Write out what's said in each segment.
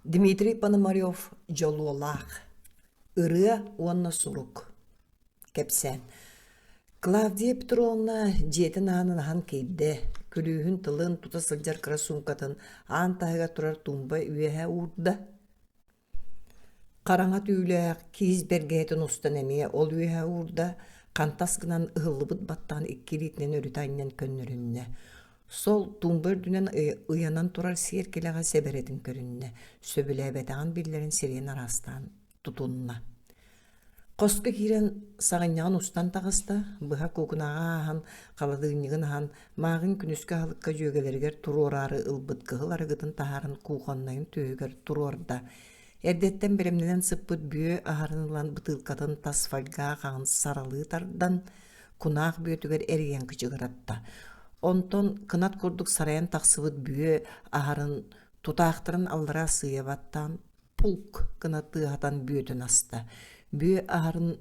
Дмитрий Пономарев жолуолах. Ырыа уонна сурук. Кепсен. Клавдия Петровна жетин анынахан кейді. Күлүүхүн тылын тута сылжар кыра сумкатын аан тайга турар тумба үйэхэ уурда. Караңа түүлээх киіз бергеетин устан эмие ол үйэхэ уурда кантас гынан ыһыллыбыт баттаан иккилиитинен өрүтайнен көннөрүнне. Сол тумбыр дүнен ыянан турар сиеркелеға себеретин көрүнне. Сөбүлэбетаган биллерин сирен арастан тутунна. Қосқы кирен сағынняғын устан тағыста, бұға көкінаға ахан, қаладығынығын ахан, мағын күніскі халыққа жөгелергер тұрорары ылбыт арығытын тахарын куғаннайын түйегер тұрорда. Әрдеттен беремнеден сыппыт бүйе ағарынылан бұтылқатын тасфальға қағын саралы тардан күнақ бүйетігер әрген күчігіратта. Онтон кынат көрдік сарайын тақсыбыт бүйе ағарын тұтақтырын аллара сыйабаттан пулк кынаты атан бүйетін аста. Бүйе ағарын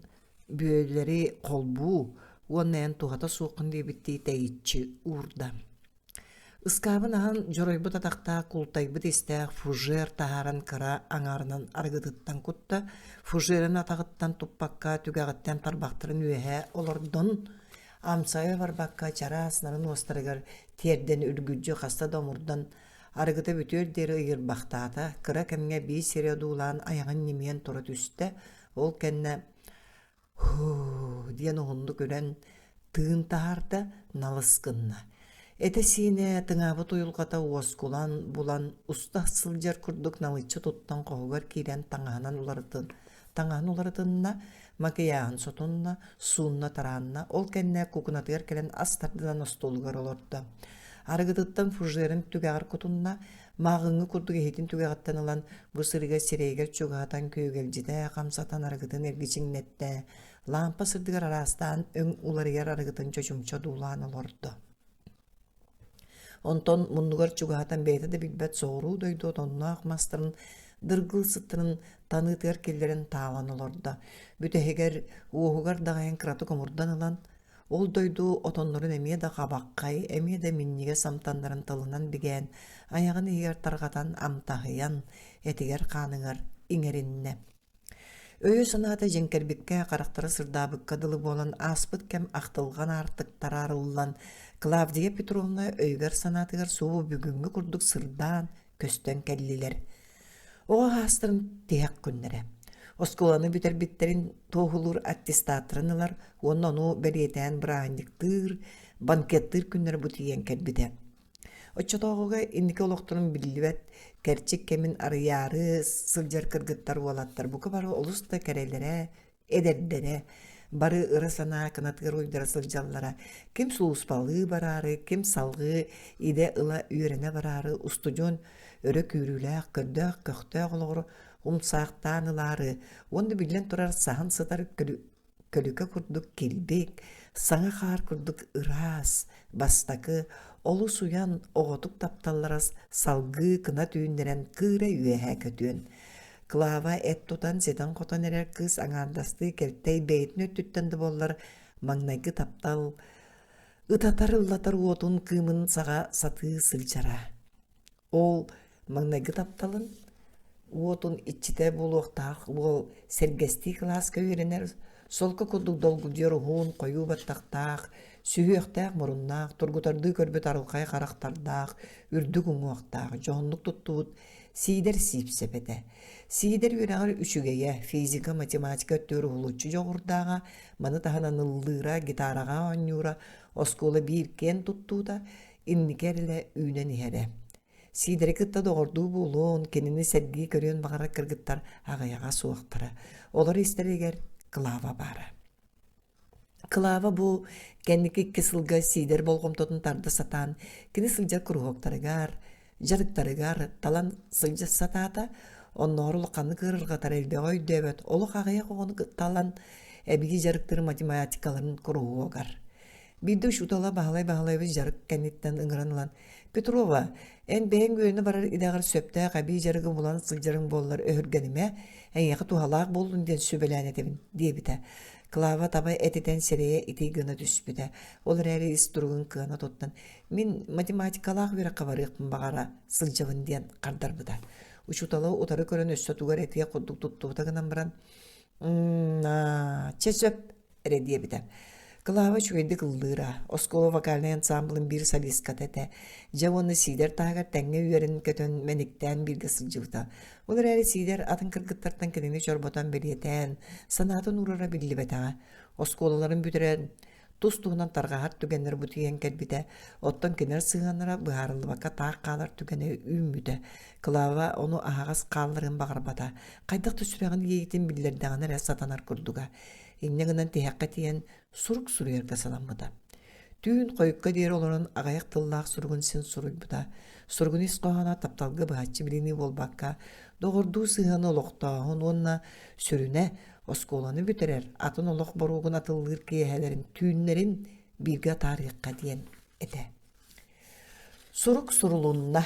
бүйелері қолбу, оннайын туғата суқын дебітті тәйітші урда. Ыскабын ағын жоройбы татақта култайбы тестәқ фужер тағаран кыра аңарынан арғыдыттан күтті, фужерін атағыттан тұппаққа түгәғыттен тарбақтырын өйе олырдың, амсайы барбаққа чара асынарын остарығар терден үлгүджі қаста домурдан арғыда бүтер дері ұйыр бақтата, кыра кәмге бей сериадулан аяғын немен тұры түсті, ол кәнне диен оғынды көрен тыын тағарда налысқынна. Эте сине тыңабы тойылғата уоскулан булан уста сылжар күрдік налычы туттан қоғығар кейлен таңағынан уларытынна, макияғын сотынна, суынна таранна, ол кәнне кукунатығар кәлен астардыдан остолығар олырды. Арғыдыттан фужерін түгәғыр күтінна, мағыңы күрдігі хетін түгәғыттан алан бұсырыға сирейгер чуғатан күйгелжіде, қамсатан арғыдын әргічіңнетті, лампа сырдығар арастан өң уларығар арғыдын чөчімчі дулан олырды. Онтон мұндығар чуғатан бейті де білбәт соғыру дойды отонна ақмастырын дыргыл сыттырын танытығар келдерін таған олырды. Бүтәхегер уғығар дағайын қыраты көмірдан алан, ол дойду отонларын әмие да қабаққай, әмие да минниге самтандарын тылынан биген, аяғын егер тарғатан амтағыян, әтігер қаныңар иңерінне. Өйі санаты женкербікке қарақтары сырдабыққа дылы болан аспыт кәм ақтылған артық тарарылан, Клавдия Петровна өйгер санатығар суы бүгінгі күрдік сырдан көстен кәлілер. Оға астырын тияқ күннері. Осколаны бүтер-біттерін тоғылыр аттестатрынылар, оны бәлетен бірағындықтыр, банкеттір күннері бұтиен кәлбіде. Отчатоғыға индікі олықтырын білівет, кәрчік кәмін арыяры, сылжар кыргыттар олаттар. Бұқы бары олыста кәрелері, әдердері, бары ырысана кынатығыр ойдары сылжаллара. Кем суыспалы барары, кем салғы, иде ыла үйрене барары, устудjon өрі күйріләқ, көрдәқ, көқтәқ олығыры, умсақтанылары, онды білен тұрар сағын сытар көлікі күрдік келбек, саңа қар күрдік ырас, бастақы, олы суян оғытық тапталарас салғы кына түйіндерен кыра үйәхә көтуін. Клава әт тұтан зедан қотан әрер кыз аңардасты келттей бәйтін өттүттенді болар маңнайғы таптал, ұтатар ұллатар уотун кымын саға саты сылчара. Ол маңнайғы тапталын уотун иччите болуқтақ, ол сәргесті класс көйерінер, солқы күлдік долгудер ғуын қою баттақтақ, сүйіқтақ мұрыннақ, тұргутарды көрбет арылқай қарақтардақ, үрдік ұңуақтақ, жоғынлық тұттуыт, Сидер сипсепеде. Сидер үйрағыр үшігеге, физика, математика өттөрі ұлычы жоғырдаға, маны тағынан ұллыра, гитараға оңюра, осколы біркен тұттуда, инникерлі үйнен ере. Сидері кітта доғырду бұлуын, кенini сәргі көрен бағара кіргіттар ағаяға суақтары. Олар істерегер Клава бары. Клава бұл кәннікі кесілгі сидер болғымтотын тарды сатан, кені сылжар күрғоқтарығар, жарықтарығар талан сылжас сатата, оннор лұқаны кырырғатар әлді ой дөбет, олық ағая қоғыны талан әбігі жарықтары математикаларын күрғоғар. Биді шутала бағалай жарық кәнеттен ұңыранылан. Петрова, ән бәйін өйіні барар идағыр сөпті қабей жарығы болан сылжарың болылар өһіргеніме, ән яқы тухалақ болын ден сөбелән етемін, дебіті. Клава табай этетен серее ити гына түспүдө. Ол рәри истургун кына тоттан. Мен математикалах бир кабарыкмын багара сылжабын ден кардарбыда. Uçutalı utarı körün össö tugar etiye kudduk tuttuğuta gınan baran. Çesöp erediye biter. Клава чуйды кылдыра. Оскола вокальный ансамблын bir солистка тете. Жавонны сидер тагар тәңге үйерін көтөн мәниктен бирге сылжыбыта. Олар әрі сидер атын кыргыттартан кенени чорботан бериетен, санатын урара биллибетаға. Осколаларын бүтерен тустугунан таргахар түгеннер бутиен келбите. Оттан кенер сыганнара быһарылыбакка таақ калар түгене үймүте. Клава onu ағас қалларын бағарбата. Қайдақ түсіреген егетін биллердағаны рәс сатанар күрдуга. Иннегінен тияққа тиен сурук суруерге саламбыта. Түйін қойыққа дейір оларын ағаяқ тыллақ сургун сен суруйбыта. Сургун исқоғана тапталғы бұхатчы біліні болбаққа, доғырду сығаны олықта, онна сүріне осколаны бүтерер. Атын олық боруғын атылғыр кейхелерін, түйінлерін бірге тарихқа дейін ете. Сурук сурулунна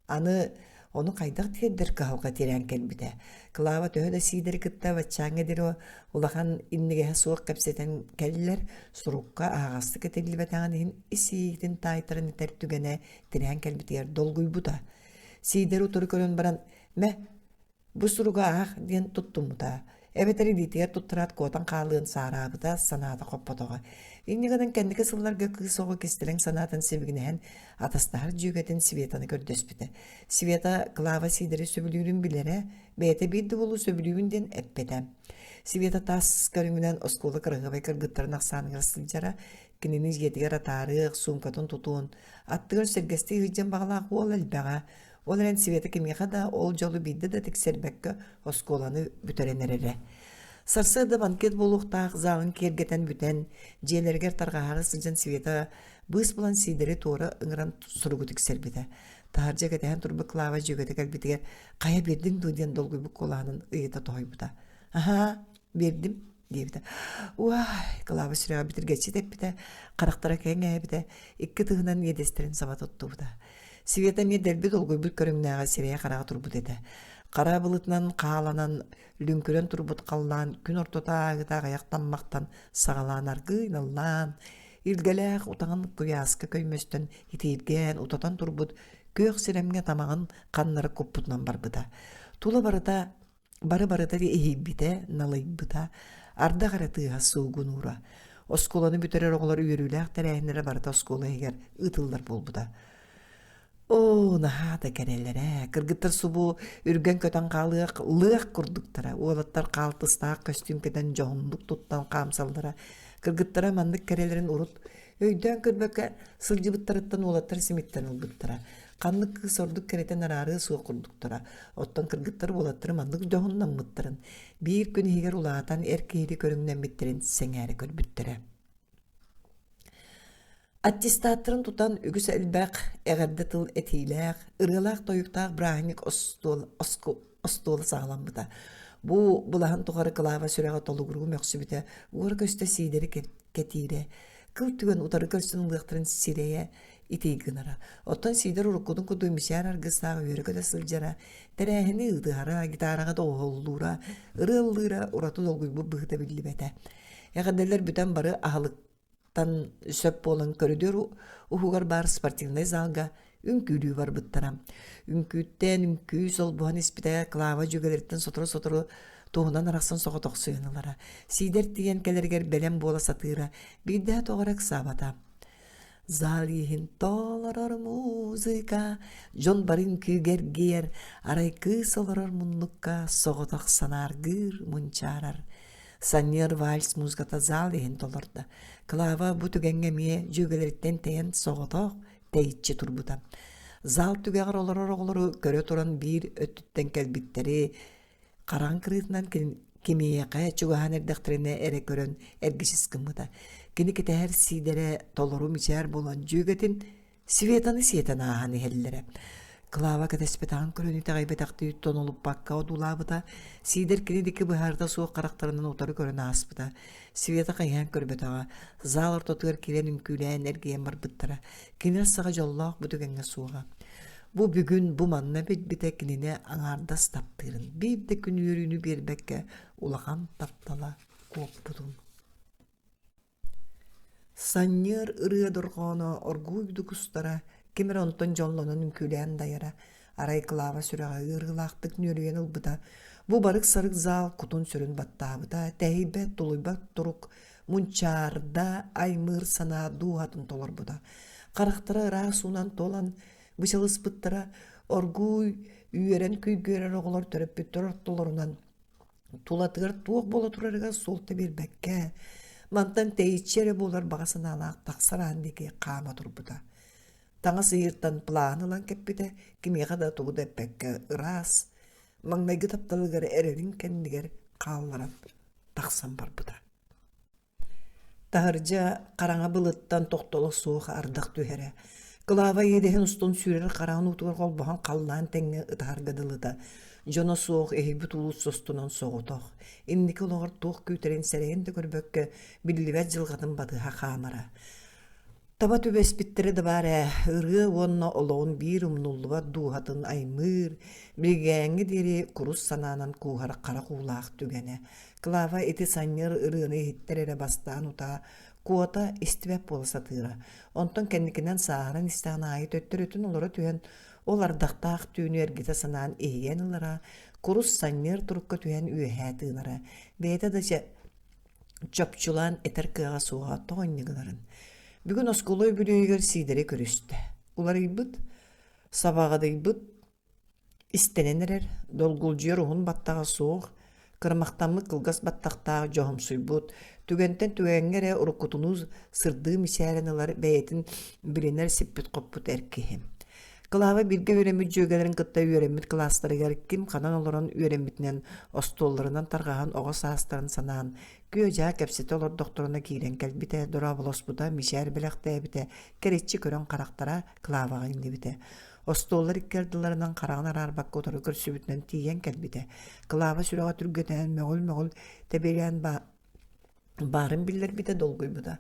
аны onu kaydak tiyedir kahalga tiren kelbide. Klava töhöde sideri kıtta vatçange diro ulakan innigehe soğuk kapseten kelliler surukka ağastık etelli betağın isiyitin taytarın iter tügene tiren kelbitiyer dolguy bu da. Sideri uturu körün baran bu suruga ağ diyen tuttum bu da. Evet ditiyer tutturat kotan kalığın sarabı da sanata koppotoğa. İnnigadan kendike sıllar gökü soğuk kestilen sanatın sevginen atastar cügetin Sveta'nı gördöspüte. Sveta klava sideri söbülüğün bilere, beyete bir duvulu söbülüğünden eppedem. Sveta tas körümünen oskolu kırığı ve kırgıtların aksanı sılcara, kininiz yediger atarıq, sunkatın tutun, attığın sergesti hıccan bağlaq ol elbağa. Olaren Sveta kemiyağa da ol jolu bildi de tek serbekke oskolanı büterenerere. Sarsı banket boluqtaq zağın kergeten büten, jelerger targağı sılcan Sveta bıs bulan sideri tora ıngıran surugutik serbide. Taharca geten turbu klava jögetek elbitiger, kaya berdin duydiyen dolguy bu kolağının ıyıda toybuda. Aha, berdim, deyibide. Uay, klava süreğe bitir geçi tepbide, qaraktara kenge bide, ikki tığınan yedestirin sabat ottu buda. Sveta me delbi dolguy bir körümnäge sireye qarağa turbut ede. Qara bılıtынан qalanan, lünküren turbut qallan, gün ortada agıda ayaqtanmaqtan sağalanar gıynallan. İlgeleq utağın kuyaskı köymöstön hitiyirgen utatan turbut, kök siremge tamağın qannları kopputnan barbıda. Tula barıda di ehibbite, nalıybıda, arda qaratığa soğunura. Oskolanı büterer oğlar üyerüleq terəhinlere barıda oskola eger ıtıllar bolbuda. O nahada kerellere, kırgıtır subu, ürgen köten kalıyaq, lığ kurduktara, oğlattar kaltıstaa kostüm keden johunduk tuttan kamsallara, kırgıttara mandık kerelerin urut, öyden kırbaka sılcıbıttarıttan oğlattar simitten ılgıttara, kanlık kız orduk kereten ararı suğa kurduktara, ottan kırgıttar oğlattar mandık johundan mıttırın, bir gün higer ulağatan erkeğiri körüngden bittirin, sengeri körbüttire. Attestattırın tutan ügüs elbaq, eğerde tıl etiylaq, ırılaq toyuktaq brahnik ostolu sağlanmıda. Bu bulağın tuğarı klava süreğe tolugurgu möksübüte, uğur köste sideri ketire, kıl tügen utarı köstünün lıqtırın sireye iti gınara. Ottan sider urukudun kuduy misyer argıstağı yörü köde sılcara, terehini ıdıhara, gitarağa doğullura, ırıllıra uratı dolguy bu bıhıda billi bete. Eğerdeler büten barı ahılık tan söp bolan körüdür uhugar bar sportivnay zalga ünkülü var bıttaram. Ünkü sol buhan ispide klava jögeleritten sotoro tohunan araqsan soğa toqsuyanalara. Sider diyen kelerger belem bola satıra bir daha toğarak sabata. Zalihin tolaror muzika jon barin küger giyer aray kısalaror munnukka soğa toqsanar gır munçarar. Sanyer vals muzgata zalihin tolarda. Klava bu tügenge miye jögeleritten teyen soğutoq teyitçi turbuda. Zal tügeğer oları köre turan bir ötütten kelbitteri qaran kırıtından kimiye qaya çugahan erdektirine ere körön ergişis kımıda. Kini kete her sidere tolorum içer bolan jögetin Svetanı siyeten ahani hellere. Klava kadespetan körönüte gaybetakti yutton olup bakka o dulabıda, sider kinidiki buharda soğuk karakterinin otarı körön aspıda. Sveta kayhan körbetağa, zal ortatır kiren ünküleyen ergeyen barbıttara, kiner sağa jollaq bu tügenge soğuğa. Bu bugün bu manna bit kinine anarda staptırın, bir de gün yürüyünü bir bekke ulağan taptala kopudun. Sanyer ırıya durğana orguydu kustara, Kimir onton jonlanan ünküleyen dayara, Арай Клава сүрәгә ыргылактык нөрüyen ылбыта. Бу барык сарык зал кутун сүрün баттабыта. Тәйбәт тулуйбат турук мунчарда аймыр сана дуатын толорбута. Карактара ра сунан толан бычалыспыттара оргуй үйерен күйгөрөр оголор төрөп бүттөр толорунан тулатыгар туох боло турарыга солта бирбекке. Мантан тейчере болар багасын алаак таксарандыки кама турбута. Таңа сыйыртан планылан кеппите кимега да тугуда эппекке ырас. Маңнайгы тапталыгар эрерин кендигер каалларан таксан барбыта. Тахаржа караңа былыттан токтоло суох ардак түһере. Клава едехин устун сүрер караңын утугар колбахан каллаан теңге ытаргадылыта. Жоно суох эхибит улус состунан соғутох. Инники олоғыр туох күйтерен сәрейін де көрбөкке билливәт жылғатын бадыға қамара. Таба төбес биттері да бар ырғы онна олоғын бир умнуллуа дуғатын аймыр, білгәңі дері құрус сананан куғар қара қулақ түгені. Клава эти саннер ырыны хиттерере бастан ута, куота истибәп болса тыра. Онтон кәнникінен сағырын истағына айы төттір өтін олары түйен ол ардақтақ түйіні әргеті санан ейен ылара, құрус саннер тұрыққа түйен үйәхә тыынара. Бәйті да чапчулан этер кыға суға тоғыннығыларын. Бүгін осколой бүлігер сидері көрісті. Олар үйбіт, сабағады үйбіт, істененерер, долгулжия рухын баттаға суық, кырмақтамы кылгас баттақтағы жоғым суйбут, түгентен түгенгере ұрыққытыныз сырды мисәрінілар бәйетін білінер сиппет қоппут әркейім. Клава билге үйремит жөгелерин кытта үйремит класстарыгар ким канан олорон үйремитнен остолларынан таргахан оға саастарын санаан көжа кепсете олор докторуна киирен келбите дораболоспута мишер белектебите кереччи көрөн карактара Клавага индибите. Остоллар иккердиларынан караган арбакка отору көрсүбүтнен тиен келбите. Клава сүрөга түргөтен мөгөл тебелен барын билербите долгуйбута.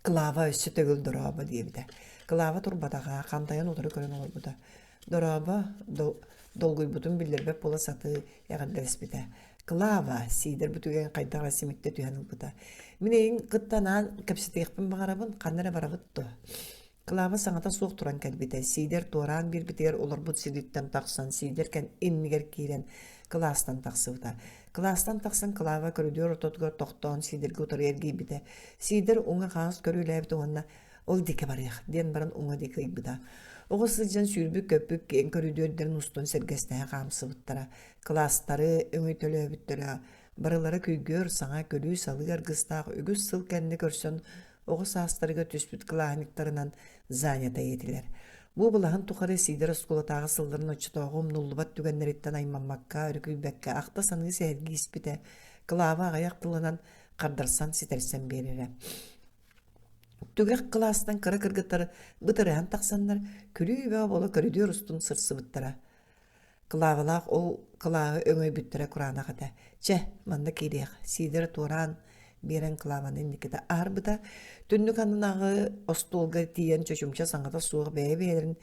Клава өссө төгүл дораба диебите. Клава турбадаға қантайын отыры көрін олар бұда. Дораба долгуй бұтын білдербеп бола саты яғандырыс біді. Клава сейдер бүтіген қайдағыра семекте түйеніл бұда. Мен ең қыттанан кәпсетеқпін бағарабын қаннара барабытты. Клава саңата соқ тұран кәлбіді. Сейдер туаран бір бітер олар бұд седеттен тақсан, сейдер кән инмегер кейрен кластан тақсывыда. Кластан тақсан Клава көрідер ототығыр тоқтауын сейдерге отыры ергей біді. Сейдер оңа қағыз көрілі әбді оңына ол деке барыяқ, ден барын оңа деке игбіда. Оғы сылжан сүйірбі көпік ен көрідердерін ұстын сәргестәе қамсы бұттара. Кластары өңі төлі өбіттірі, барылары күйгер саңа көлі салығар ғыстақ үгіз сыл кәнді көрсін оғы састарыға түспіт қылағаниктарынан занята етілер. Бұл бұлағын тұқары сейдер ұскулатағы сылдарын өтшітоғы ұмнулыбат түгеннереттен аймаммаққа, үркүйбәкке, ақта санығы сәргі іспіті, Клава ағаяқ тылынан қардарсан сетерсен берері. Түгек кластан кыра кыргыттар бытырыhan тақсандар күрүйбе болы көрүдер устун сырсы бұттара. Клавалақ ол клавы өңөй бүттірі құрана қата. Че, манда кейдеq, сейдер туран берен клаванын никеті арбыда, түннік анынағы остолға тиен чөчімча саңғата суғы бәйбелерін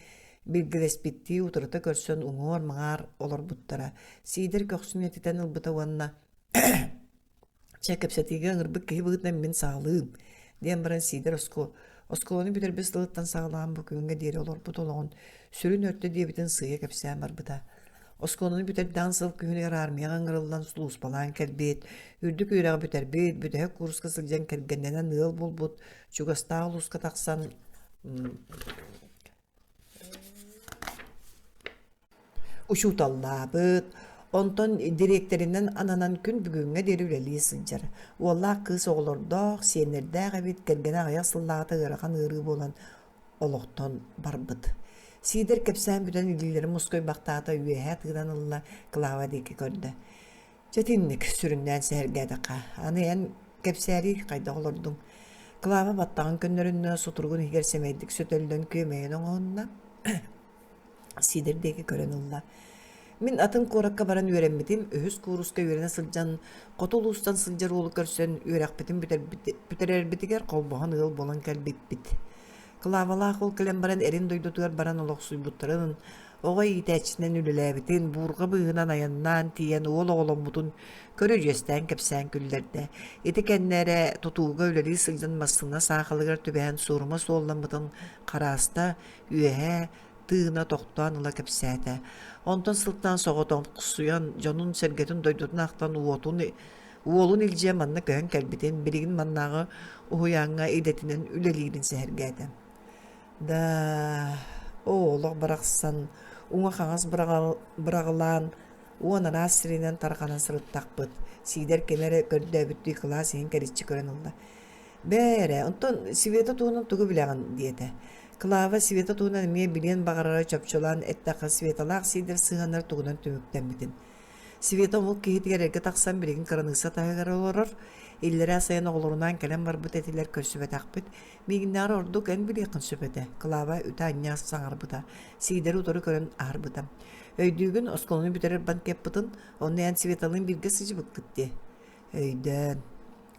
білгілес бітті ұтырыта көрсен ұңыр маңар олар бұттара. Сейдер көксін етітен ұлбыта уанна. Че, кәпсетіге ұңырбы кей бұғытнан мен сағылығым. Ден баран сейдер осколаны бүтер біз лыттан сағылаған бүкіңге дері олар бұт олығын сүрін өртті дебітін сыйы кәпсән бар бұта. Осколаны бүтер дансыл күйінер армияған ғырылдан сұлуыс балан кәлбет, үрдік үйрағы бүтер бет, бүтәе курсқа сылжан кәлгеннен нығыл бол бұт, чуғастағы лұсқа тақсан ұшуталла бұт, онтон директоринен ананан күн бүгінге дерілелі сылжар. Олла қыз оғылырдақ, сенердәғі бет кәрген ағая сыллағыты ғыраған ғыры болан олықтан бар бұд. Сейдер кәпсән бүтін үлілері мұскөй бақтағыта үйәе тығынан ұлла Клава декі көрді. Жәтіннік сүрінден сәргәдіқа. Аны ән кәпсәрі қайда олырдың. Клава баттаған күнлерінне сұтырғын егерсемейдік сөтөлден көмейін оңғынна. Сейдер декі көрін ұлла. Мен атын коракка баран үйренмедім, өз куруска үйрене сылжан, қотыл ұстан сылжар олы көрсен үйрек бітім бүтерер бітігер қолбаған ұғыл болан кәлбет біт. Клавалақ ол кілем баран әрін дойдотуар баран олық сұйбұттырын, оғай етәчінен үліләбітін, бұрға бұғынан аяннан тиен ол оғылын бұтын көрі жестен кәпсән күлдерді. Еті кәннәрі тұтуға өлері сылжан масына сақылығыр түбән сұрыма солдан бұтын қараста үйәе tığına toqtuan ıla kepsäte. Ondan sılttan soğudan kusuyan jonun sergetin doydutun aqtan uolun iljiye manna köhön kelbitin birigin mannağı uhuyanğa idetinin üleliğinin sehergäde. Da oğluk bıraksan uňa kaňas bıragılan uonan asirinen tarkanan sırıttaqpıt. Sider kenere kördäbüttüy kıla sen keritçi kören ılda. Bere, onton Sveta tuğunun tuğu bileğin diyete. Klava Sveta tuğunun emiye bilen bağırara çöpçolan ettaka Svetalaq sider sığanar tuğunun tümükten bitin. Sveta ol kehit gererge taqsan bilegin karanısa tahigar oloror. İllere asayan oğlurunan kelen barbut etiler körsübet akbet. Miginler orduk en bileğin sübete. Klava üte anyas sağır buda. Sider utoru kören ağır buda. Öydüğün oskolunu biterer bank yapıtın. Onlayan Svetalın birge sıcı bıkkıttı. Öyden.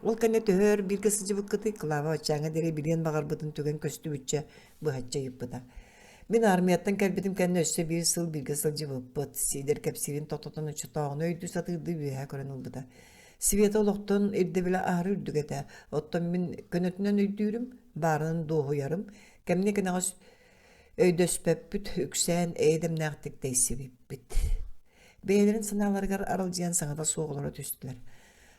Ol kenne töhөр bir kısıcı bıkkıtı klava açağına dere bilen bağır bıdın tögen köstü bütçe bu hacca yıppıda. Min armiyattan kelbedim kenne össe bir sıl bir kısılcı bıppıt. Sider kepsivin tototan uçu tağını öydü satırdı büyüğe kören oldu da. Sveta oloktan evde bile ağrı ürdük ete. Ottan min könötünden öydüğürüm, barının doğu yarım. Kemne kene ağız öydöspep büt hüksen eydem nähtik deysi bit. Beylerin sınavlargar aralcayan sana da soğulara tüstüler.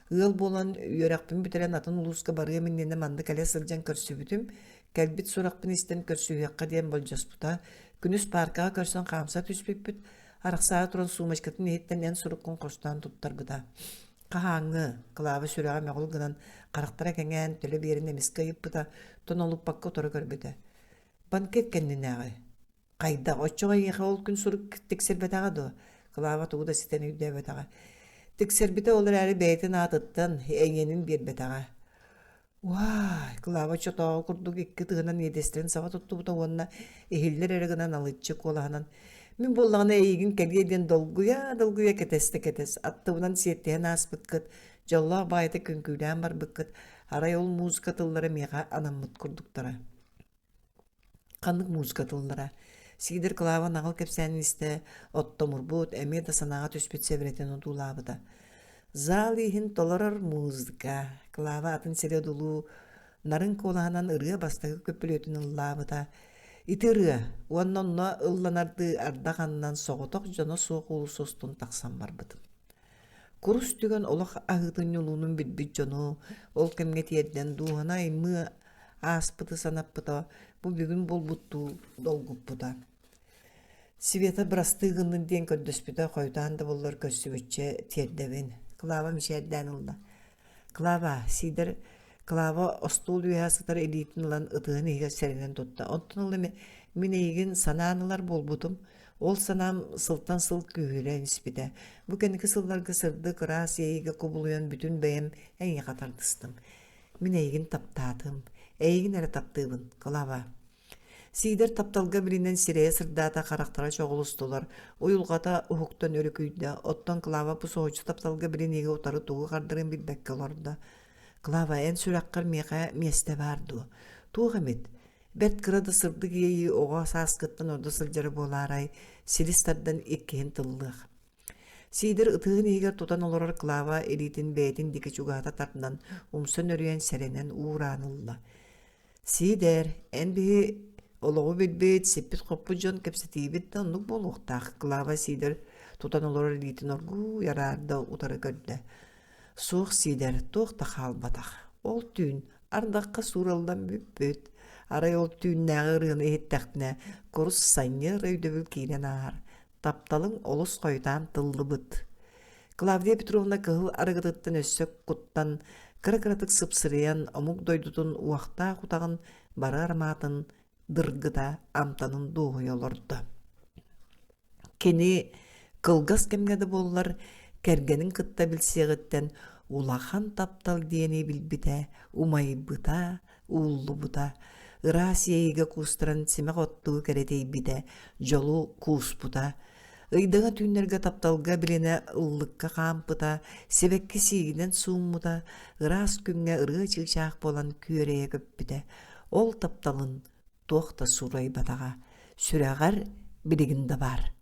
Yıl bolan yörekpin biteren atın uluska barıya minnene mandı kale sılcan körsübütüm. Kelbit sorakpin isten körsüyakka diyen bolcas buta. Günüs parkağa körsen kamsa tüspüp büt. Araqsağa turan sumaşkatın ehetten en surukkun kostan tuttar buda. Kahaŋı, kılabı sürağa meğul gınan qaraktara kengen töle berine miskayıp buda. Ton olup bakka otora körbüde. Banket kendinäge. Qayda oçoğa yeğe ol gün suruk tekserbetağa do. Kılaba tuğu da siten üydebetağa. Tikserbite olur äri beytin atıttan eňenin bir betağa. Vay, kılaba çotağı kurduk iki tığınan yedestiren sava tuttu buta onna ehiller eriginen alıtçı kolahanan. Min bollağına eýigin keliyeden dolguya ketes. Attığından siyetteyen as bıkkıt. Jalla bayta künkülen bar bıkkıt. Aray ol muzika tılları meğa anamıt kurduktara. Kandık muzika tıllara. Sider klava nağıl kepsәnin iste, otto murbut, eme da sanağa tüspüt sevreten odulabıda. Zalihin dolarar muzika. Klava atın sere dolu, narın kolahanan ırığa bastagı köpülötün ıllabıda. Iti ırığa, onnonna ıllanardı ardağandan soğutok jona soğuk ulu sostun taqsan barbıdın. Kurus tügen olaq ahıtın yolunun bitbit jonu, ol kemget yerden duhana immi aspıdı sanapıda, bu bugün bol buttu dolgup buda. Sveta brastığının den köddöspüde koydan da bollar kössübütçe terdevin. Klava mişerden oldu. Klava, sider klava ostol üyasıtar elitin olan ıtığın iğe serenen tuttu. Ondan ola mineyigin sananılar bol butum. Ol sanam sıltan sıl kühüle nispide. Bu keniki sıllar kısırdı kıras yeğe kubuluyan bütün beyim en yakatar tыстım. Mineyigin taptadım. Eygin ere taptığın, klava. Sider taptalga bilinen sireye sırdata karaktara çoğulustular. Uyulgata uhuktan örüküydü. Ottan klava bu soğucu taptalga bilinege utarı tuğu kardırın bilbekki olordu. Klava en sürakkar meğe meste vardı. Tuğ emet. Bet kırada sırdı giyeyi oğa saskıttan orada sılcarı bolaray. Silistardan ikkihin tıllık. Sider ıtığın eger tutan olorar klava elitin beytin diki çugata tartından umsun örüyen serenen uğranılla. Sider en bihi oloğu bilbet sepit koppucan kepsetibit de onluk boluqtaq. Klava sider tutan olorar elitin orgu yararda utarı gördü. Soğuk sider toğta halbataq. Ol tün ardaqqa suraldan bübbet. Aray ol tün nağırığını ehittaqtine korus sanyı röydövül kiyinen ağır. Taptalın olus koydan tıllı bıt. Klavdiya Petrovna kıhıl arıgıtıttan össök kuttan kıra-kıratık sıpsırıyan omuk doydutun uaqta kutağın barı armatın dırgıda amtanın doğu yolurdu. Keni kılgas kemgede bollar kergenin kıtta bilseğitten ulahan taptal diyeni bilbide umay bıta, ullu bıta. Irasiyeyiga kusturan simek ottuğu keretey bide, jolu kus buta. Iydığa tünlerge taptalga bilene ıllıkka kampıda, sebekki siginen suumuda, ıras künge ırığı çılçaq bolan küöreye köppüde. Ol taptalın toqta suray batağa, süreğer biliginde var.